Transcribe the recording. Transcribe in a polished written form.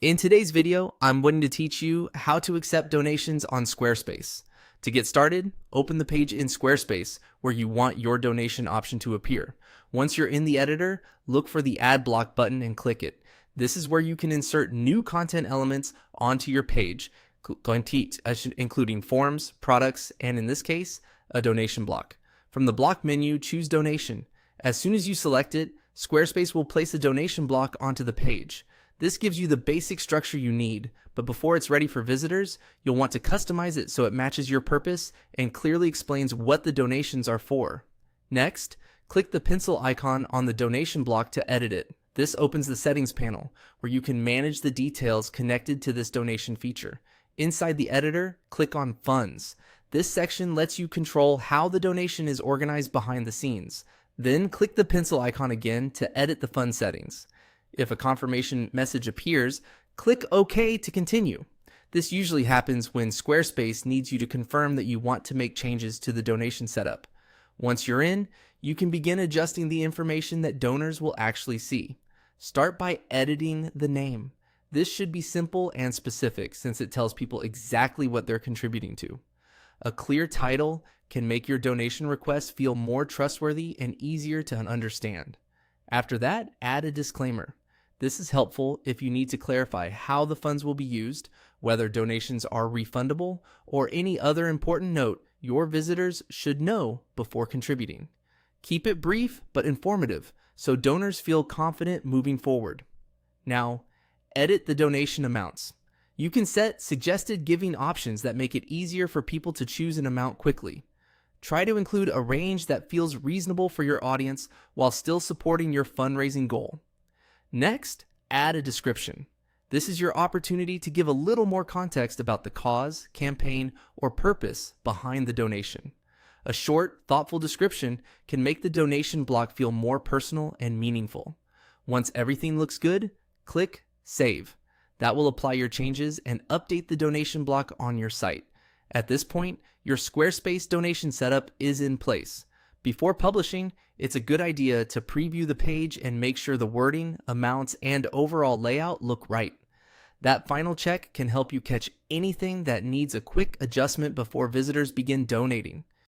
In today's video, I'm going to teach you how to accept donations on Squarespace. To get started, open the page in Squarespace where you want your donation option to appear. Once you're in the editor, look for the Add Block button and click it. This is where you can insert new content elements onto your page, including forms, products, and in this case, a donation block. From the block menu, choose Donation. As soon as you select it, Squarespace will place a donation block onto the page. This gives you the basic structure you need, but before it's ready for visitors, you'll want to customize it so it matches your purpose and clearly explains what the donations are for. Next, click the pencil icon on the donation block to edit it. This opens the settings panel, where you can manage the details connected to this donation feature. Inside the editor, click on Funds. This section lets you control how the donation is organized behind the scenes. Then click the pencil icon again to edit the fund settings. If a confirmation message appears, click OK to continue. This usually happens when Squarespace needs you to confirm that you want to make changes to the donation setup. Once you're in, you can begin adjusting the information that donors will actually see. Start by editing the name. This should be simple and specific since it tells people exactly what they're contributing to. A clear title can make your donation request feel more trustworthy and easier to understand. After that, add a disclaimer. This is helpful if you need to clarify how the funds will be used, whether donations are refundable, or any other important note your visitors should know before contributing. Keep it brief but informative so donors feel confident moving forward. Now, edit the donation amounts. You can set suggested giving options that make it easier for people to choose an amount quickly. Try to include a range that feels reasonable for your audience while still supporting your fundraising goal. Next, add a description. This is your opportunity to give a little more context about the cause, campaign, or purpose behind the donation. A short, thoughtful description can make the donation block feel more personal and meaningful. Once everything looks good, click Save. That will apply your changes and update the donation block on your site. At this point, your Squarespace donation setup is in place. Before publishing, it's a good idea to preview the page and make sure the wording, amounts, and overall layout look right. That final check can help you catch anything that needs a quick adjustment before visitors begin donating.